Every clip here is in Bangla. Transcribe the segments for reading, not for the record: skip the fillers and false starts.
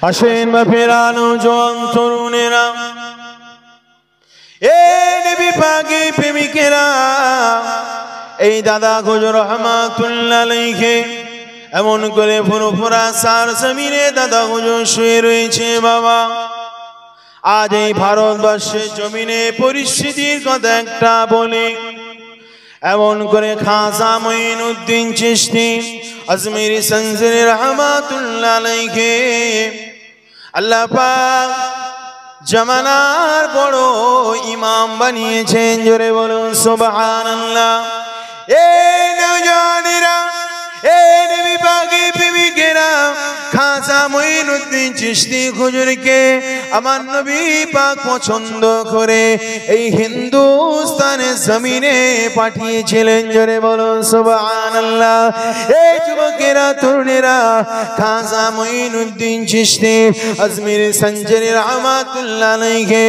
আসেন বা ফেরানো জোয়ান তরুণেরা, এ নবী পাকে প্রেমিকেরা, এই দাদা হুজুর রহমাতুল্লাহ আলাইহি এমন করে ফুরফুরা সার জমিনে দাদা হুজুর শুয়ে রয়েছে। বাবা, আজ এই ভারতবর্ষের জমিনে পরিস্থিতির কথা একটা বলি। এমন করে খাজা মঈনুদ্দিন চিশতি আজমিরি সঞ্জরি রহমাতুল্লাহ আলাইহি আল্লাহ পাক জামানার বড় ইমাম বানিয়েছেন। জোরে বলুন সুবহানাল্লাহ। এই নওজওয়ানেরা, এই নবী পাকের প্রেমিকেরা, খাজা মঈনুদ্দিন চিশতি হুজুরকে আমার নবী পাক পছন্দ করে এই হিন্দুস্তানের জমিনে পাঠিয়েছিলেন। জোরে বলুন সুবহানাল্লাহ। এই যুবকেরা, তরুণেরা, খাজা মঈনুদ্দিন চিশতি আজমিরি সঞ্জরি রহমাতুল্লাহ আলাইহি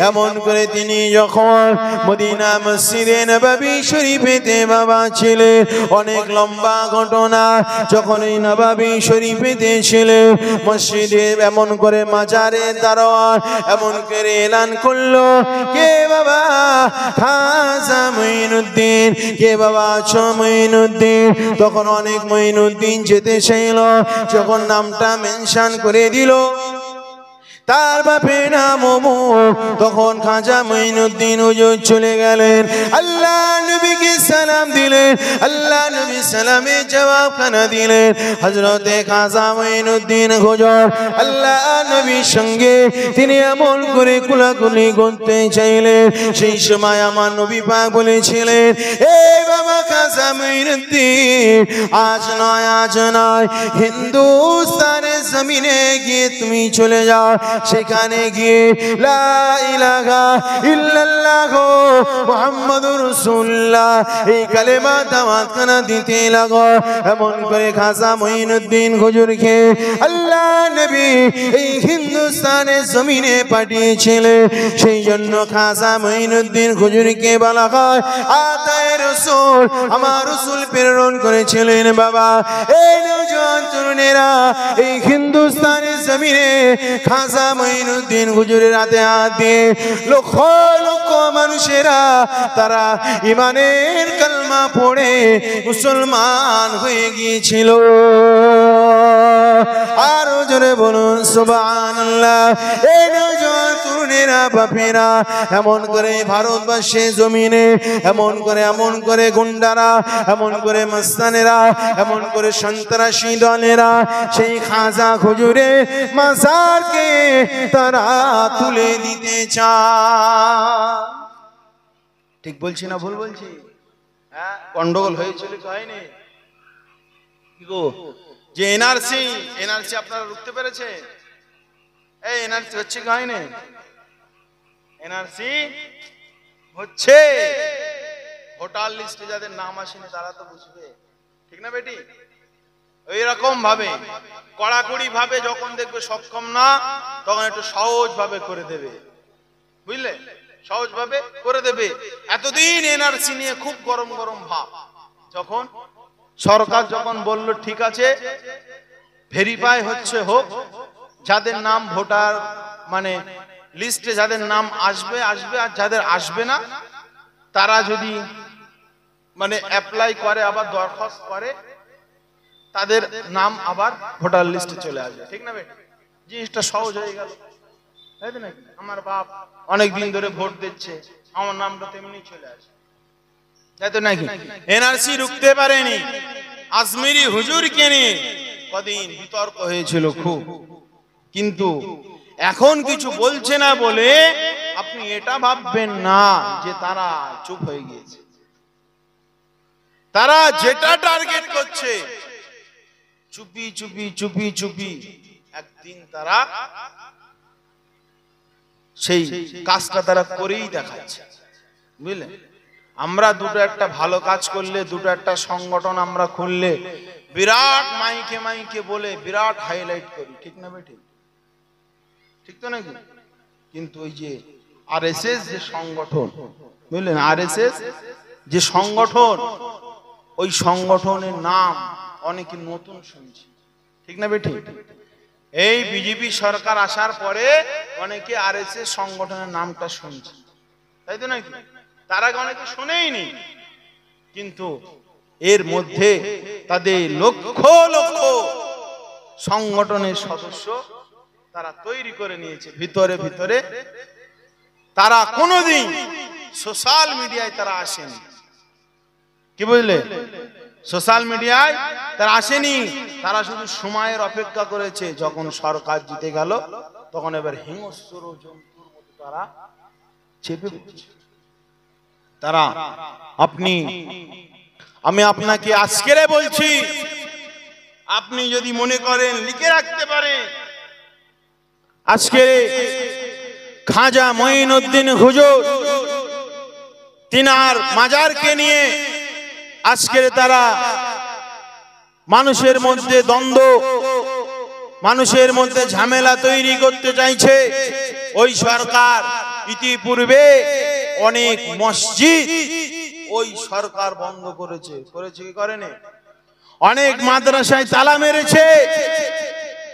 এমন করে তিনি যখন মদিনা মসজিদে নববী শরীফেতে বাবা ছিলেন, অনেক লম্বা ঘটনা। যখন এই নববী শরীফেতে ছিলেন, মসজিদে এমন করে মাজারে দারোয়ান এমন করে এলান করলো, কে বাবা? খাজা মঈনুদ্দিন। কে বাবা আছো? মঈনুদ্দিন। তখন অনেক মঈনুদ্দিন যেতে চাইল, যখন নামটা মেনশন করে দিল তার বাপের নাম অমুক, তখন খাজা মঈনুদ্দিন হুজুর চলে গেলেন। আল্লাহ নবীকে সালাম দিলেন, আল্লাহ নবী সালামের জবাব খানা দিলেন। হযরতে খাজা মঈনুদ্দিন হুজুর আল্লাহ নবীর সঙ্গে তিনি এমন করে কুলাকুলি করতে চাইলেন। সেই সময় আমার নবী পাক বলেছিলেন, এই বাবা খাজা মঈনুদ্দিন, আজ নয় হিন্দুস্তানের জমিনে গিয়ে তুমি চলে যাও, সেখানে গিয়ে লা ইলাহা ইল্লাল্লাহ মুহাম্মাদুর রাসূলুল্লাহ এই কালেমা দাওয়াত খানা দিতে লাগো। এমন করে খাজা মঈনুদ্দিন হুজুরকে আল্লাহ নবী এই হিন্দুস্তানের জমিনে পাঠিয়েছিলেন। সেই জন্য খাজা মঈনুদ্দিন হুজুরকে বলা হয় আতায়ে রাসূল, আমার রাসূল প্রেরণ করেছিলেন। বাবা, এই নওজোয়ান তরুণেরা, এই হিন্দুস্তানের জমিনে খাজা মঈনুদ্দিন হুজুরের হাতে হাত দিয়ে লক্ষ লক্ষ মানুষেরা তারা ইমানের কালমা পড়ে মুসলমান হয়ে গিয়েছিল। আরো জোরে বলুন সুবহানাল্লাহ। এই নওজোয়ান তরুণেরা, বাপেরা, এমন করে ভারতবর্ষের জমিনে এমন করে গুন্ডারা, এমন করে মস্তানেরা, এমন করে সন্ত্রাসী দলেরা সেই খাজা হুজুরের মাজারকে তারা তুলে দিতে চায়। ঠিক বলছি না ভুল বলছি? হ্যাঁ, গন্ডগোল হয়েছিল কি হয়নি? কি গো, যে এনআরসি আপনারা রুখতে পেরেছে? এই এনআরসি হচ্ছে কি হয়নি? এনআরসি হচ্ছে, ভোটার লিস্টে যাদের নাম আসেনি তারা তো বুঝবে, ঠিক না বেটি? এইরকম ভাবে কড়াকড়ি ভাবে যখন দেখবে সক্ষম না, তখন একটু সহজ ভাবে করে দেবে, বুঝলে? সহজ ভাবে করে দেবে। এতদিন এনআরসি নিয়ে খুব গরম গরম ভাব, যখন সরকার যখন বলল ঠিক আছে ভেরিফাই হচ্ছে, হোক, যাদের নাম ভোটার মানে লিস্টে যাদের নাম আসবে আসবে, আর যাদের আসবে না তারা যদি মানে অ্যাপ্লাই করে, আবার দরখাস্ত করে, তাদের নাম আবার ভোটার লিস্টে চলে আসবে, ঠিক না বেটা? জিনিসটা সহজ হয়ে গেল, তাই তো নাকি? আমার বাপ অনেক দিন ধরে ভোট দিচ্ছে, আমার নামটা তেমনি চলে আসে, তাই তো নাকি? এনআরসি রুখতে পারেনি। আজমিরি হুজুরকে নিয়ে কদিন বিতর্ক হয়েছিল খুব, কিন্তু এখন কিছু বলছে না বলে আপনি এটা ভাববেন না যে তারা চুপ হয়ে গিয়েছে। তারা যেটা টার্গেট করছে, চুপি চুপি চুপি চুপি একদিন তারা সেই কাজটা তারা করেই দেখাচ্ছে, বুঝলেন? আমরা দুটো একটা ভালো কাজ করলে, দুটো একটা সংগঠন আমরা খুললে বিরাট মাইকে মাইকে বলে বিরাট হাইলাইট করি, ঠিক না বেঠিক? ঠিক তো নাকি? কিন্তু ওই যে আরএসএস যে সংগঠন, বুঝলেন, আরএসএস যে সংগঠন, ওই সংগঠনের নাম অনেকে নতুন শুনছি, ঠিক না বেঠিক? এই বিজেপি সরকার আসার পরে অনেকে আরএসএস সংগঠনের নামটা শুনছে, তাই তো নাকি? তার আগে অনেকে শুনেইনি, কিন্তু এর মধ্যে তাদের লক্ষ লক্ষ সংগঠনের সদস্য তারা তৈরি করে নিয়েছে। ভিতরে ভিতরে তারা কোনোদিন সোশ্যাল মিডিয়ায় তারা আসেনি, কি বুঝলে? সোশ্যাল মিডিয়ায় তারা আসেনি, তারা শুধু সময়ের অপেক্ষা করেছে। যখন সরকার জিতে গেল তখন এবার হিংস্র জন্তুর মতো তারা চেপে পড়ছে। তারা আমি আপনাকে আজকেরে বলছি, আপনি যদি মনে করেন লিখে রাখতে পারেন, আজকে খাজা মঈনুদ্দিন হুজুর তিনার মাজারকে নিয়ে আজকে তারা মানুষের মধ্যে দ্বন্দ্ব, মানুষের মধ্যে ঝামেলা তৈরি করতে চাইছে। ওই সরকার ইতিপূর্বে অনেক মসজিদ ওই সরকার বন্ধ করেছে কি করেনি? অনেক মাদ্রাসায় তালা মেরেছে।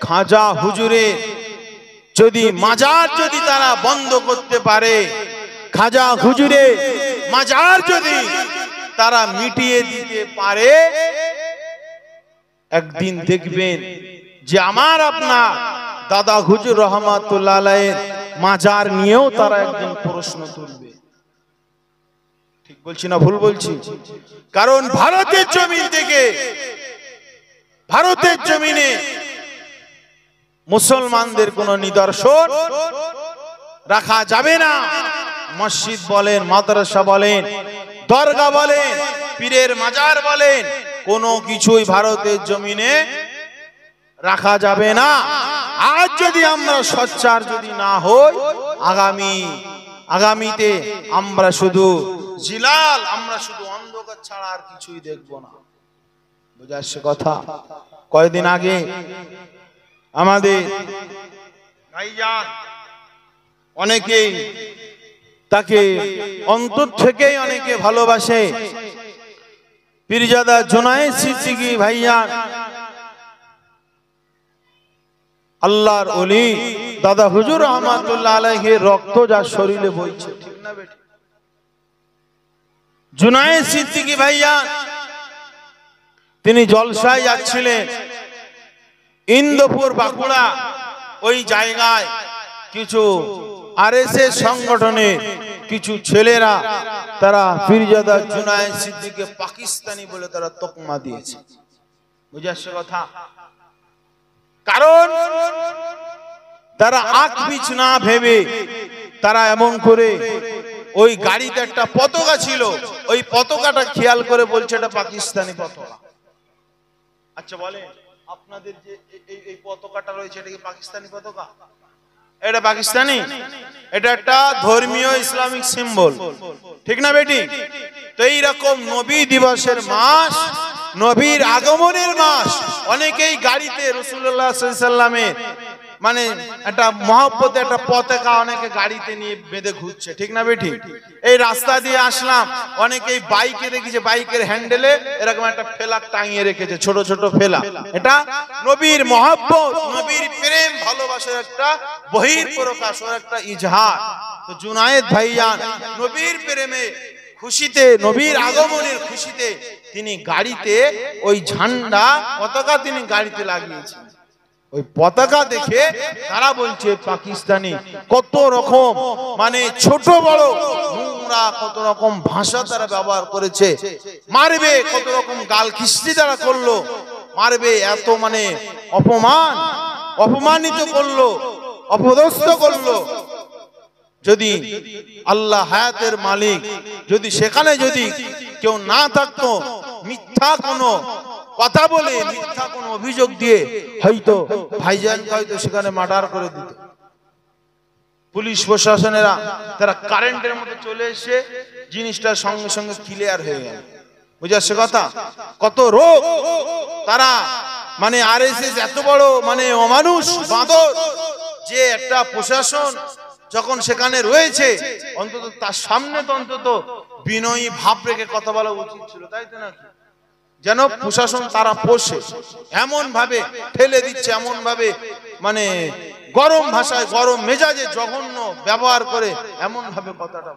খাজা হুজুরের যদি মাজার যদি তারা বন্ধ করতে পারে, খাজা হুজুরের মাজার যদি তারা মিটিয়ে দিতে পারে, একদিন দেখবেন যে আমার আপনার দাদা হুজুর রহমাতুল্লাহ আলাইহির মাজার নিয়েও তারা একদিন প্রশ্ন তুলবে। ঠিক বলছি না ভুল বলছি? কারণ ভারতের জমিন থেকে, ভারতের জমিনে মুসলমানদের কোন নিদর্শন রাখা যাবে না। মসজিদ বলেন, মাদ্রাসা বলেন, দরগা বলেন, পীরের মাজার বলেন, কোনো কিছুই ভারতের জমিনে রাখা যাবে না। আজ যদি আমরা সোচ্চার যদি না হই, আগামীতে আমরা শুধু জিলাল, আমরা শুধু অন্ধকার ছাড়া আর কিছুই দেখব না। বুঝা আসছে কথা? কয়েকদিন আগে আমাদের ভাইজান অনেকেই তাকে অন্তর থেকেই অনেকে ভালোবাসে, পীরজাদা জুনায়েদ সিদ্দিকী ভাইজান, আল্লাহর ওলি দাদা হুজুর রহমাতুল্লাহ আলাইহির রক্ত যার শরীরে বইছে, ঠিক না বেটি? জুনায়েদ সিদ্দিকী ভাইজান তিনি জলসায় যাচ্ছিলেন, ইন্দোপুর বাঁকুড়া ওই জায়গায় কিছু আরএসএস সংগঠনের কিছু ছেলেরা তারা পীরজাদা জুনায়েদ সিদ্দিকীকে পাকিস্তানি বলে তারা তকমা দিয়েছে। বুঝে আসছে কথা? কারণ তারা আখ পিছ না ভেবে তারা এমন করে, ওই গাড়িতে একটা পতাকা ছিল, ওই পতাকাটা খেয়াল করে বলছে এটা পাকিস্তানি পতাকা। আচ্ছা বলেন, আপনাদের যে এই পতাকাটা রয়েছে এটা কি পাকিস্তানি পতাকা? এটা পাকিস্তানি? এটা একটা ধর্মীয় ইসলামিক সিম্বল, ঠিক না বেটি? তো এইরকম নবী দিবসের মাস, নবীর আগমনের মাস, অনেকেই গাড়িতে রাসূলুল্লাহ সাল্লাল্লাহু আলাইহি ওয়াসাল্লামের মানে একটা মহব্বতে একটা পতাকা অনেকে গাড়িতে নিয়ে বেঁধে ঘুরছে, ঠিক না বেটি? এই রাস্তা দিয়ে আসলাম, অনেকেই বাইকে দেখেছে, বাইকের হ্যান্ডেলে এরকম একটা ফেলাক টাঙিয়ে রেখেছে, ছোট ছোট ফেলা। এটা নবীর মহব্বত, নবীর প্রেম ভালোবাসার একটা বহিঃপ্রকাশ, ওর একটা ইজহার। তো জুনায়েদ ভাইজান নবীর প্রেমে খুশিতে, নবীর আগমনের খুশিতে তিনি গাড়িতে ওই ঝান্ডা পতাকা তিনি গাড়িতে লাগিয়েছেন। ওই পতাকা দেখে তারা বলছে পাকিস্তানি। কত রকম মানে ছোট বড় নোংরা কত রকম ভাষা তারা ব্যবহার করেছে, মারবে কত রকম গাল খিস্তি তারা করলো, মারবে এত মানে অপমানিত করলো, অপদস্থ করলো। যদি আল্লাহ হায়াতের মালিক, যদি সেখানে যদি কেউ না থাকতো, মিথ্যা কোনো কথা বলে, মিথ্যা কোনো অভিযোগ দিয়ে হয়তো ভাইজানকে হয়তো সেখানে মার্ডার করে দিত। পুলিশ প্রশাসনেরা তারা কারেন্টের মতো চলে এসে জিনিসটা সঙ্গে সঙ্গে ক্লিয়ার হয়ে গেল। বুঝে আসছে কথা? কত রোগ তারা মানে আরএসএস এত বড় মানে অমানুষ বাঁদর, যে একটা প্রশাসন যখন সেখানে রয়েছে অন্তত তার সামনে তো অন্তত বিনয়ী ভাব রেখে কথা বলা উচিত ছিল, তাই তো নাকি? যেন প্রশাসন তারা পোষে, এমন ভাবে ঠেলে দিচ্ছে, এমন ভাবে মানে গরম ভাষায় গরম মেজাজে জঘন্য ব্যবহার করে এমন ভাবে কথাটা।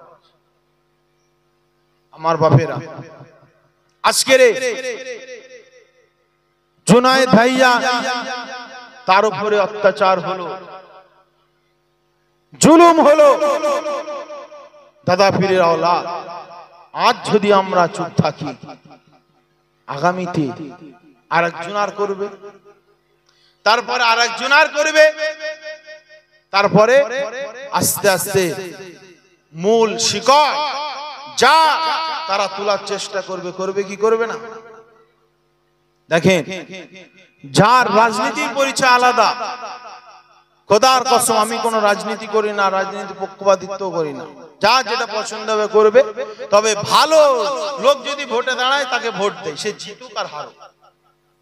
আমার বাপেরা, আজকের জুনায়েদ ভাইয়া তার উপরে অত্যাচার হলো, জুলুম হলো, দাদা পীরের औलाद। আজ যদি আমরা চুপ থাকি, আগামীতে আরেকজন আর করবে, তারপরে আরেকজন আর করবে, তারপরে আস্তে আস্তে মূল শিকড় যা তারা তোলার চেষ্টা করবে, করবে কি করবে না? দেখেন, যার রাজনীতির পরিচয় আলাদা, খোদার কসম আমি কোন রাজনীতি করি না, রাজনীতি পক্ষপাতিত্ব করি না, যা যেটা পছন্দ হবে করবে। তবে ভালো লোক যদি ভোটে দাঁড়ায় তাকে ভোট দেয়, সে জিতুক আর হারুক।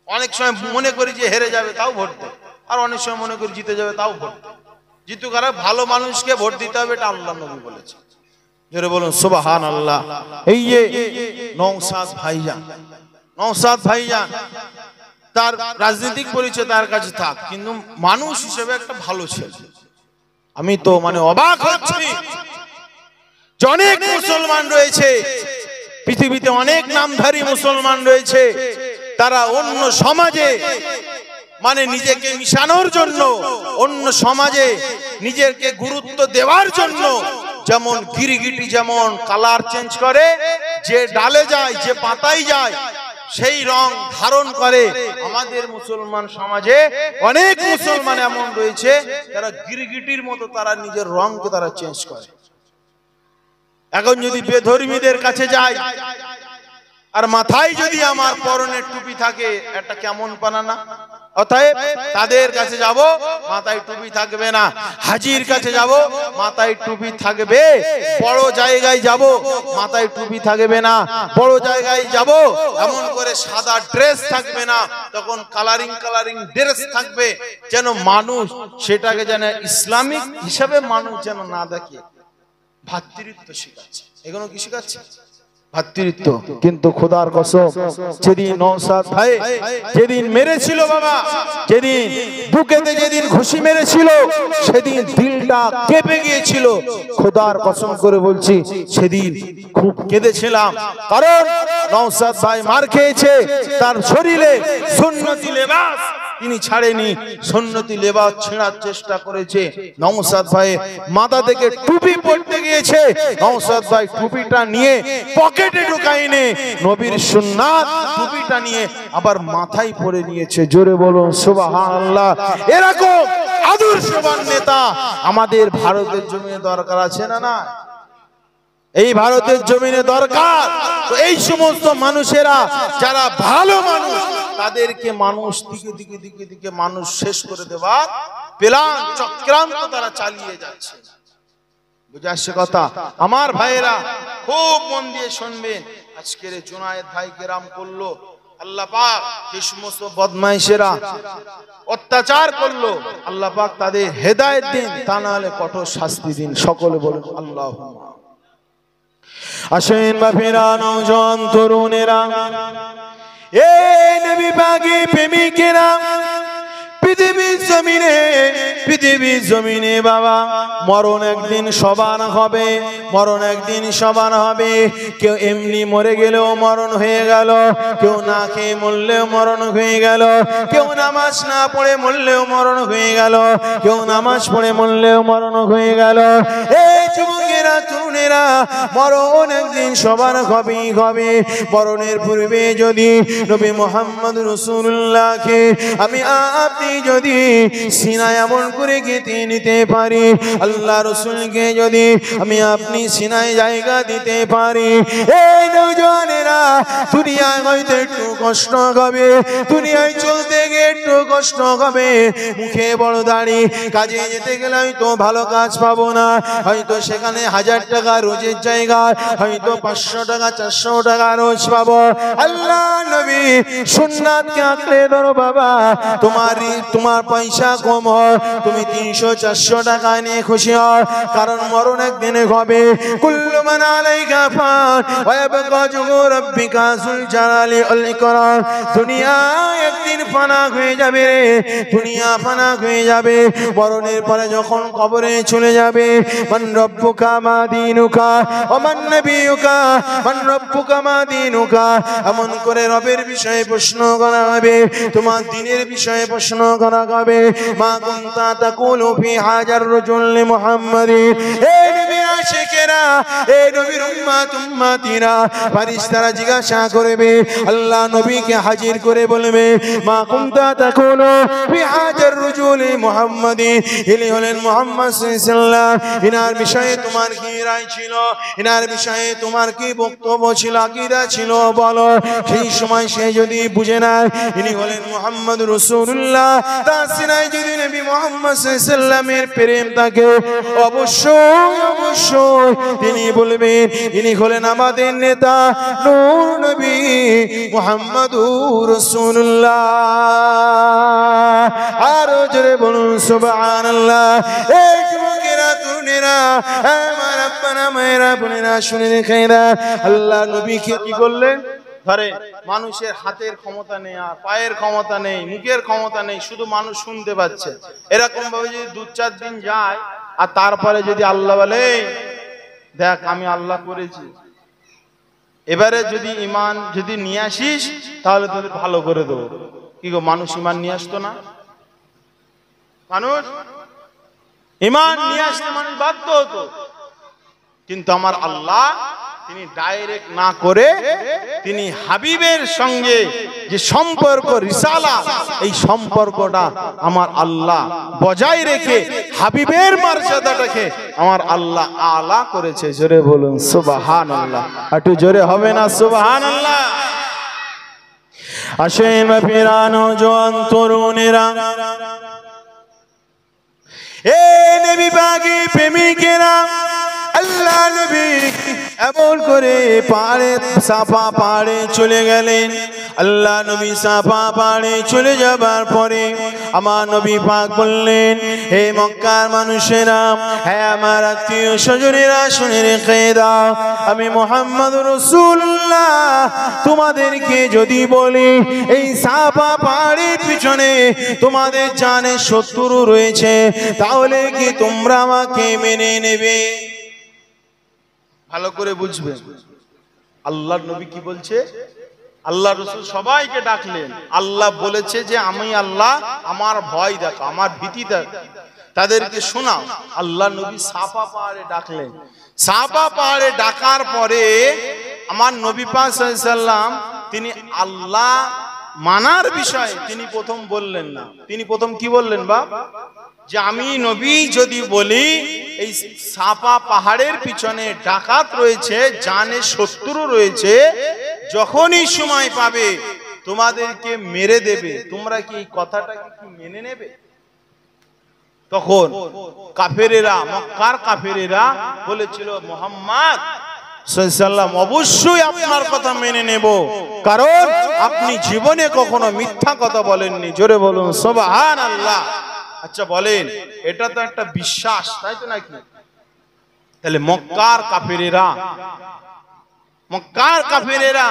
অনেক সময় মনে করি যে হেরে যাবে তাও ভোট দেয়, আর অনেক সময় মনে করি জিতে যাবে তাও ভোট দেয়। জিতুক আর ভালো মানুষকে ভোট দিতে হবে, এটা আল্লাহ নবী বলেছে। জোরে বলুন সুবহানাল্লাহ। এই যে নওশাদ ভাইজান, নওশাদ ভাইজান তার রাজনৈতিক পরিচয় তার কাছে থাক, কিন্তু মানুষ হিসেবে একটা ভালো ছেলে। আমি তো মানে অবাক হচ্ছি, অনেক মুসলমান রয়েছে পৃথিবীতে, অনেক নামধারী মুসলমান রয়েছে, তারা অন্য সমাজে মানে নিজেকে মিশানোর জন্য, অন্য সমাজে নিজেকে গুরুত্ব দেওয়ার জন্য, যেমন গিরগিটি যেমন কালার চেঞ্জ করে, যে ডালে যায়, যে পাতায় যায়, সেই রং ধারণ করে। আমাদের মুসলমান সমাজে অনেক মুসলমান এমন রয়েছে যারা গিরগিটির মতো তারা নিজের রংকে তারা চেঞ্জ করে। এখন যদি বেধর্মীদের কাছে যাই আর মাথায় যদি আমার পরনের টুপি থাকে, একটা কেমন পানা না? অতএব তাদের কাছে যাব, মাথায় টুপি থাকবে না। হাজির কাছে যাব, মাথায় টুপি থাকবে। বড় জায়গায় যাব, মাথায় টুপি থাকবে না। বড় জায়গায় যাব, এমন করে সাদা ড্রেস থাকবে না, তখন কালারিং কালারিং ড্রেস থাকবে, যেন মানুষ সেটাকে যেন ইসলামিক হিসাবে মানুষ যেন না দেখে। ভাতৃত্ব শিখাচ্ছে, এগুলো কি শিখাচ্ছে? ভাতৃত্ব। কিন্তু খোদার কসম, যেদিন নওশাদ ভাই যেদিন মেরেছিল বাবা, যেদিন বুকেতে যেদিন ঘুষি মেরেছিল, সেদিন দিলটা কেঁপে গিয়েছিল। খোদার কসম করে বলছি, সেদিন খুব কেঁদেছিলাম, কারণ নওশাদ ভাই মার খেয়েছে, তার শরীরে সুন্নতি লেবাস তিনি ছাড়েনি, সুন্নতি লেবাস ছেঁড়ার চেষ্টা করেছে। নওশাদ ভাই মাথা থেকে টুপি পড়তে গিয়েছে, নওশাদ ভাই টুপিটা নিয়ে পকেটে ঢুকায়নি, নবীর সুন্নাত টুপিটা নিয়ে আবার মাথায় পরে নিয়েছে। জোরে বলুন সুবহানাল্লাহ। এরকম আদর্শবান নেতা আমাদের ভারতের জমিনে দরকার আছে না? না, এই ভারতের জমিনে দরকার। তো এই সমস্ত মানুষেরা যারা ভালো মানুষ, তাদেরকে মানুষ দিকে দিকে দিকে দিকে মানুষ শেষ করে দেওয়ার প্ল্যান চক্রান্ত তারা চালিয়ে যাচ্ছে। বুঝে আসছে কথা? আমার ভাইয়েরা খুব মন দিয়ে শুনবেন। আজকের জুনায়েদ ভাই কেরাম করলো, আল্লাহ পাক যে সমস্ত বদমাইশেরা অত্যাচার করলো, আল্লাহ পাক তাদের হেদায়েত দিন, তা না হলে কঠোর শাস্তি দিন। সকলে বলুন আল্লাহুম্মা। আসেন বাপেরা, নওজোয়ান তরুণেরা, এই নবী পাকের প্রেমিকেরা, পৃথিবীর জমিনে বাবা মরণ একদিন সবার হবে, মরণ একদিন সবার হবে। কেউ এমনি মরে গেলেও মরণ হয়ে গেল, কেউ না খেয়ে মরলেও মরণ হয়ে গেল, কেউ নামাজ না পড়ে মরলেও মরণ হয়ে গেল, কেউ নামাজ পড়ে মরলেও মরণ হয়ে গেল। এই যুবকেরা তরুণেরা, মরণ একদিন সবার হবেই হবে। মরণের পূর্বে যদি নবী মুহাম্মদ রাসূলুল্লাহকে আমি আপনি যদি সিনায় এমন করে গেঁথে নিতে পারি, আল্লাহ রসুলকে যদি আমি আপনি সিনায় জায়গা দিতে পারি, এই নওজোয়ানেরা দুনিয়ায় হয়তো একটু কষ্ট হবে, দুনিয়ায় চলতে গিয়ে একটু কষ্ট হবে, মুখে বড় দাড়ি, কাজে যেতে গেলে হয়তো ভালো কাজ পাবো না, হয়তো সেখানে 1000 টাকা রোজের জায়গায় হয়তো 500 টাকা 400 টাকা রোজ পাবো। আল্লাহ নবী সুন্নাতকে আঁকড়ে ধরো বাবা। তোমার পয়সা কম হয়, তুমি 300-400 টাকা নিয়ে খুশি হও, কারণ মরণ একদিনে হবে। কুল্লু মান আলাইকা ফান ওয়া ইয়াবকা ওয়াজহু রাব্বিকা যুল জালালি ওয়াল ইকরাম। দুনিয়া একদিন ফানা হয়ে যাবে রে, দুনিয়া ফানা হয়ে যাবে। মরণের পরে যখন কবরে চলে যাবে, মান রব্বুকা মা দীনুকা ওয়া মান নাবিয়ুকা, মান রব্বুকা মা দীনুকা, এমন করে রবের বিষয়ে প্রশ্ন করা হবে, তোমার দ্বীনের বিষয়ে প্রশ্ন করা হবে। মা কুনতা তাকুলু ফি হাজার রাজুল মুহাম্মাদিন। এই নবীর আশিকেরা, এই নবীর উম্মতিরা, ফেরেশতারা জিজ্ঞাসা করবে, আল্লাহ নবীকে হাজির করে বলবে, মা কুনতা তাকুলু ফি হাজার রাজুল মুহাম্মাদিন। ইনি হলেন মুহাম্মদ সাল্লাল্লাহু আলাইহি ওয়াসাল্লাম, ইনার বিষয়ে তোমার কি রায় ছিল, ইনার বিষয়ে তোমার কি বক্তব্য ছিল, আকীদা ছিল বলো। সেই সময় সে যদি বুঝে নেয় ইনি হলেন মুহাম্মদ রাসূলুল্লাহ, তার সিনায় যদি নবী মুহাম্মদ সাল্লাল্লাহু আলাইহি ওয়াসাল্লামের প্রেম থাকে, অবশ্যই অবশ্যই তিনি বলবেন ইনি হলেন আমাদের নেতা নূর নবী মুহাম্মদুর রাসূলুল্লাহ। আরো জোরে বলুন সুবহানাল্লাহ। এই যুবকেরা তরুণেরা, আমার আব্বারা মায়েরা বোনেরা শুনে রেখে না, আল্লাহ নবীকে কি করলেন? ধরে মানুষের হাতের ক্ষমতা নেই, আর পায়ের ক্ষমতা নেই, মুখের ক্ষমতা নেই, শুধু মানুষ শুনতে পাচ্ছে। এরকম ভাবে যদি 2-4 দিন যায় আর তারপরে যদি আল্লাহ বলে দেখ আমি আল্লাহ করেছি, এবারে যদি ঈমান যদি নিয়ে আসিস তাহলে তোদের ভালো করে দেবো। কি গো, মানুষ ঈমান নিয়ে আসতো না? মানুষ ঈমান নিয়ে আসতে মানুষ বাধ্য হতো, কিন্তু আমার আল্লাহ তিনি ডাইরেক্ট না করে তিনি হাবিবের সঙ্গে যে সম্পর্ক রিসালা, এই সম্পর্কটা আমার আল্লাহ বজায় রেখে হাবিবের মর্যাদাটাকে আমার আল্লাহ আলা করেছে। জোরে বলুন সুবহানাল্লাহ। একটু জোরে হবে না সুবহানাল্লাহ? আসেন ফিরানো জোয়ান তরুণেরা, এ নবী পাকি প্রেমিকেরা, আল্লাহ নবী এমন করে পাহাড়ে সাফা পাহাড়ে চলে গেলেন। আল্লাহ নবী সাফা পাহাড়ে চলে যাবার পরে আমার নবী পাক বললেন, হে মক্কার মানুষেরা, হে আমার আত্মীয় স্বজনেরা, শুনে রেখে দাও, আমি মুহাম্মদ রাসূলুল্লাহ তোমাদেরকে যদি বলি এই সাফা পাহাড়ের পিছনে তোমাদের জানে শত্রু রয়েছে, তাহলে কি তোমরা আমাকে মেনে নেবে? ভালো করে বুঝবেন আল্লাহর নবী কি বলছে। আল্লাহ রাসূল সবাইকে ডাকলেন, আল্লাহ বলেছে যে আমি আল্লাহ, আমার ভয় দেখো, আমার ভীতি দেখো, তাদেরকে শোনাও। আল্লাহ নবী সাফা পাহাড়ে ডাকলেন। সাফা পাহাড়ে ডাকার পরে আমার নবী পাক সাল্লাল্লাহু আলাইহি ওয়াসাল্লাম তিনি আল্লাহ মানার বিষয়ে তিনি প্রথম বললেন না। তিনি প্রথম কি বললেন? যে আমি নবী যদি বলি এই সাফা পাহাড়ের পিছনে ডাকাত রয়েছে, জানে শত্রু রয়েছে, যখনই সময় পাবে তোমাদেরকে মেরে দেবে, তোমরা কি এই কথাটাকে কি মেনে নেবে? তখন কাফেরেরা, মক্কার কাফেরেরা বলেছিল, মুহাম্মদ সাল্লাল্লাহু আলাইহি ওয়াসাল্লাম অবশ্যই আপনার কথা মেনে নেব, কারণ আপনি জীবনে কখনো মিথ্যা কথা বলেননি। জোরে বলুন সুবহানাল্লাহ। আচ্ছা বলেন, এটা তো একটা বিশ্বাস, তাই তো নাকি? তাহলে মক্কার কাফেরেরা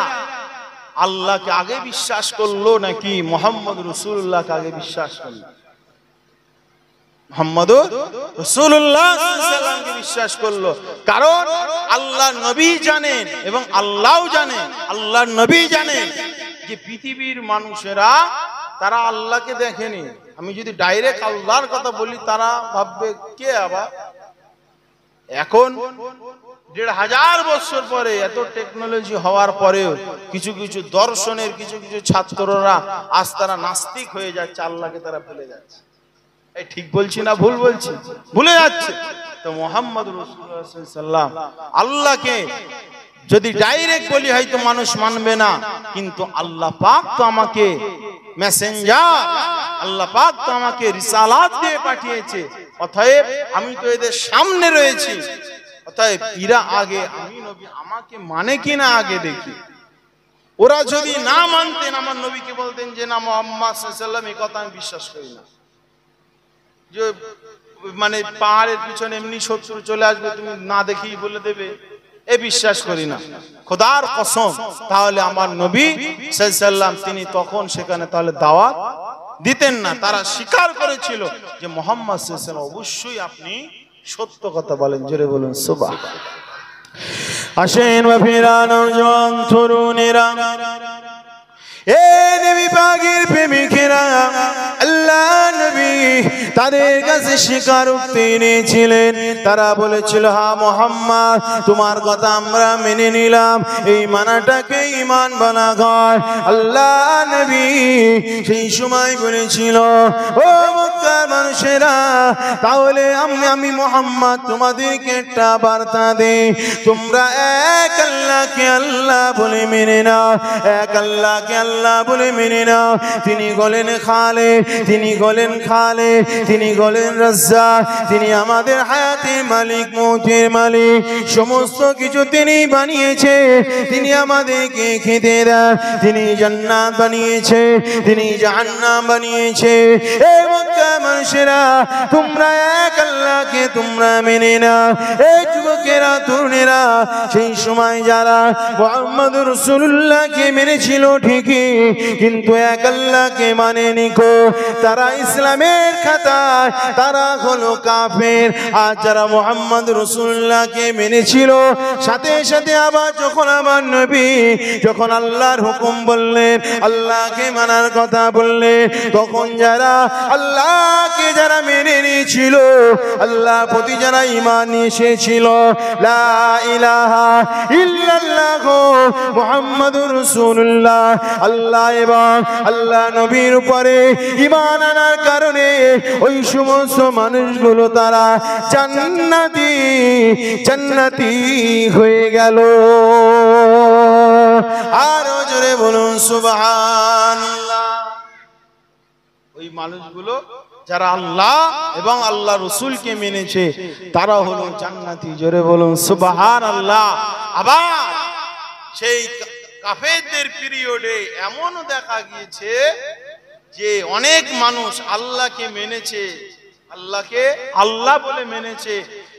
আল্লাহকে আগে বিশ্বাস করলো নাকি মুহাম্মদ রাসূলুল্লাহকে আগে বিশ্বাস করলো? মুহাম্মদ রাসূলুল্লাহ সাল্লাল্লাহু আলাইহি ওয়াসাল্লামকে বিশ্বাস করলো, কারণ আল্লাহ নবী জানেন এবং আল্লাহও জানেন, আল্লাহর নবী জানেন যে পৃথিবীর মানুষেরা তারা আল্লাহকে দেখেনি। আমি যদি ডাইরেক্ট আল্লাহর কথা বলি তারা ভাববে কে আবার। এখন ১৫০০ বছর পরে, এত টেকনোলজি হওয়ার পরেও কিছু কিছু দর্শনের কিছু কিছু ছাত্ররা আজ তারা নাস্তিক হয়ে যাচ্ছে, আল্লাহকে তারা ভুলে যাচ্ছে। এই ঠিক বলছি না ভুল বলছি? ভুলে যাচ্ছে। তো মুহাম্মদ রাসূলুল্লাহ সাল্লাল্লাহু আলাইহি ওয়াসাল্লাম আল্লাহকে যদি ডাইরেক্ট বলি হয়তো মানুষ মানবে না, কিন্তু আল্লাহ পাক তো আমাকে মেসেঞ্জার, আল্লাহ পাক তো আমাকে রিসালাত দিয়ে পাঠিয়েছে, অতএব আমি তো এদের সামনে রয়েছি, অতএব এরা আগে আমি নবী আমাকে মানে কিনা আগে দেখি। ওরা যদি না মানতেন আমার নবীকে বলতেন যে না মুহাম্মদ সাল্লাল্লাহু আলাইহি ওয়াসাল্লাম এই কথা আমি বিশ্বাস করি না, যে মানে পাহাড়ের পিছনে এমনি শত্রু চলে আসবে তুমি না দেখেই বলে দেবে, এ বিশ্বাস করি না, খোদার কসম। তাহলে আমার নবী সাল্লাল্লাহু আলাইহি ওয়াসাল্লাম তিনি তখন সেখানে তাহলে দাওয়াত দিতেন না। তারা স্বীকার করেছিল যে মুহাম্মদ সাল্লাল্লাহু আলাইহি ওয়াসাল্লাম অবশ্যই আপনি সত্য কথা বলেন। জোরে বলুন সুবহান। আসেন বাফিরা নওজওয়ান তরুণেরা, এ নবী পাকের প্রেমিকেরা, আল্লাহ নবী তাদের কাছে স্বীকারোক্তি এনেছিলেন। তারা বলেছিল হ্যাঁ মুহাম্মদ তোমার কথা আমরা মেনে নিলাম, এই মানাটাকে ঈমান বানা কর। আল্লাহ নবী সেই সময় বলেছিল ও মক্কার মানুষেরা, তাহলে আমি মুহাম্মদ তোমাদেরকে একটা বার্তা দেই, তোমরা এক আল্লাহকে আল্লাহ বলে মেনে নাও, এক আল্লাহকে আল্লাহ বলে মেনে নাও। তিনি বলেন খালেক, তিনি বলেন খালেক, তিনি বলেন রাজ্জাক, তিনি আমাদের হায়াতের মালিক, মৌতের মালিক, সমস্ত কিছু তিনি বানিয়েছে। তিনি আমাদেরকে খেতে দেন, তিনি জান্নাত বানিয়েছে, তিনি জাহান্নাম বানিয়েছে। এই মক্কার মানুষেরা তোমরা এক আল্লাহকে তোমরা মেনে নাও। এই যুবকেরা তরুণেরা সেই সময় যারা মুহাম্মদুর রাসূলুল্লাহকে মেনেছিল ঠিকই, কিন্তু এক আল্লাহকে মানেনি কো, তারা ইসলামের খাতায় তারা হলো কাফের। আর যারা মুহাম্মদ রাসূলুল্লাহকে মেনেছিল সাথে সাথে আবার যখন আমার নবী যখন আল্লাহর হুকুম বললেন, আল্লাহকে মানার কথা বললেন, তখন যারা আল্লাহকে যারা মেনে নিয়েছিল, আল্লাহ প্রতি যারা ঈমান নিয়ে এসেছিল, লা ইলাহা ইল্লাল্লাহ মুহাম্মাদুর রাসূলুল্লাহ, আল্লাহ এবং আল্লাহ নবীর উপরে ঈমান আনার কারণে ওই সমস্ত মানুষগুলো তারা জান্নাতি জান্নাতি হয়ে গেল। আরো জোরে বলুন সুবহানাল্লাহ। ওই মানুষগুলো যারা আল্লাহ এবং আল্লাহ রসুলকে মেনেছে তারা হলো জান্নাতি। জোরে বলুন সুবহানাল্লাহ। আবার সেই কাফেরদের পিরিয়ডে এমনও দেখা গিয়েছে যে অনেক মানুষ আল্লাহকে মেনেছে, আল্লাহকে আল্লাহ বলে মেনেছে,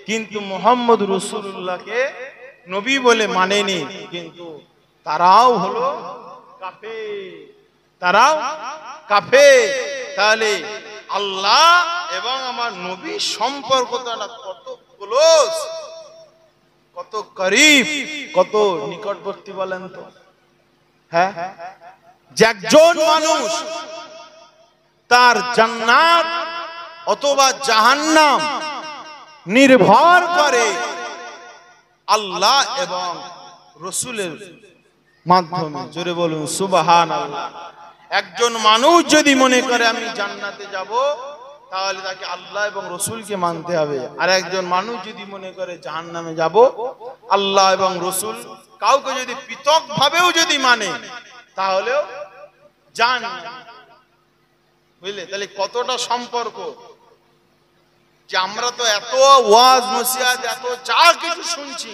কিন্তু মুহাম্মদ রাসূলুল্লাহকে নবী বলে মানেনি, কিন্তু তারাও হলো কাফের, তারাও কাফের। তাহলে আল্লাহ এবং আমার নবীর সম্পর্কটা কত ক্লোজ, কত করিব, কত নিকটবর্তী বলেন তো। হ্যাঁ, যে একজন মানুষ তার জান্নাত অথবা জাহান্নাম নির্ভর করে আল্লাহ এবং রসুলের মাধ্যমে। জোরে বলুন সুবহানাল্লাহ। একজন মানুষ যদি মনে করে আমি জান্নাতে যাব, তাহলে তাকে আল্লাহ এবং রসুলকে মানতে হবে। আর একজন মানুষ যদি মনে করে জাহান্নামে যাব, আল্লাহ এবং রসুল কাউকে যদি পৃথক ভাবেও যদি মানে, তাহলেও জাহান্নাম। বুঝলে? তাহলে কতটা সম্পর্ক, যে আমরা তো এত ওয়াজ নসিহত এত যা কিছু শুনছি,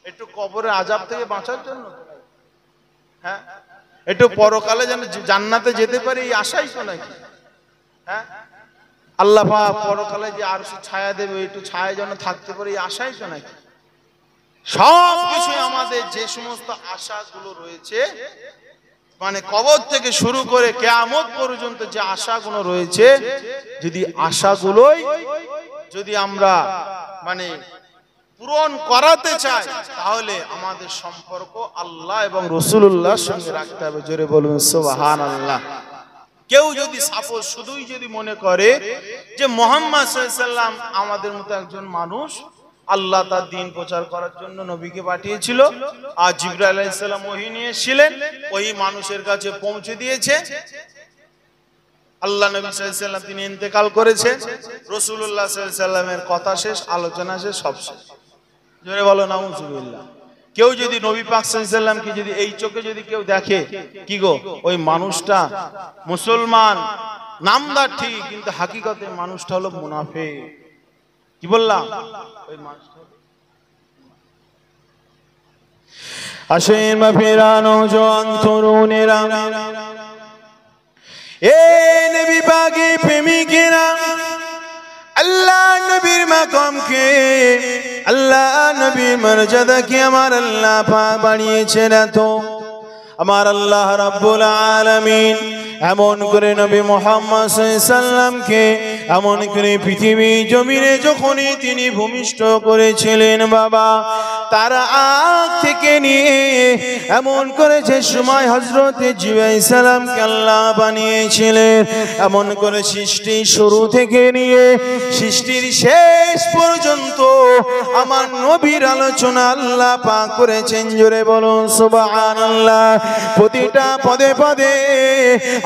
একটু কবরের আযাব থেকে বাঁচার জন্য, হ্যাঁ, একটু পরকালে যেন জান্নাতে যেতে পারি এই আশাই তো নাকি। হ্যাঁ, আল্লাহ পাক পরকালে যে আরশে ছায়া দেবে, একটু ছায়া যেন থাকতে পারি এই আশাই তো নাকি। সব কিছু আমাদের যে সমস্ত আশাগুলো রয়েছে, মানে কবর থেকে শুরু করে কিয়ামত পর্যন্ত যে আশাগুলো রয়েছে, যদি আশাগুলোই যদি আমরা মানে পূরণ করাতে চাই, তাহলে আমাদের সম্পর্ক আল্লাহ এবং রাসূলুল্লাহর সঙ্গে রাখতে হবে। জোরে বলুন সুবহানাল্লাহ। কেউ যদি সাপোজ শুধুই যদি মনে করে যে মুহাম্মদ সাল্লাল্লাহু আলাইহি ওয়াসাল্লাম আমাদের মতো একজন মানুষ, আল্লাহ তার দ্বীন প্রচার করার জন্য নবীকে পাঠিয়েছিল, আর জিবরাইল আলাইহিস সালাম ওহী নিয়ে এসেছিলেন, ওই মানুষের কাছে পৌঁছে দিয়েছে। আল্লাহ নবী সাল্লাল্লাহু আলাইহি ওয়াসাল্লাম তিনি ইন্তেকাল করেছেন, রাসূলুল্লাহ সাল্লাল্লাহু আলাইহি ওয়াসাল্লামের কথা শেষ, আলোচনা শেষ, সব শেষ। জোরে বলো নাউযুবিল্লাহ। কেউ যদি নবী পাক সাল্লাল্লাহু আলাইহি ওয়াসাল্লামকে যদি এই চোখে যদি কেউ দেখে, কি গো ওই মানুষটা মুসলমান নামদার ঠিক, কিন্তু হাকিকতে মানুষটা হলো মুনাফিক। কি বললাম? ওই মানুষটা আসেন মাফেরা নওজোয়ান তরুণেরা, এ নবী পাকে প্রেমিকেরা, আল্লাহ নবীর মাকামকে, আল্লাহ নবীর মর্যাদাকে আমার আল্লাহ পাক বাড়িয়েছেন এত। আমার আল্লাহ রাব্বুল আলামিন এমন করে নবী মুহাম্মদ সাল্লাল্লাহু আলাইহি সাল্লামকে এমন করে পৃথিবী জমিনে যখনই তিনি ভূমিষ্ঠ করেছিলেন বাবা, তার আগ থেকে নিয়ে এমন করে যে সময় হযরত জিবরাইল আলাইহিস সালামকে আল্লাহ বানিয়েছিলেন, এমন করে সৃষ্টি শুরু থেকে নিয়ে সৃষ্টির শেষ পর্যন্ত আমার নবীর আলোচনা আল্লাহ পাক করেছেন। জোরে বলুন সুবহানাল্লাহ। প্রতিটা পদে পদে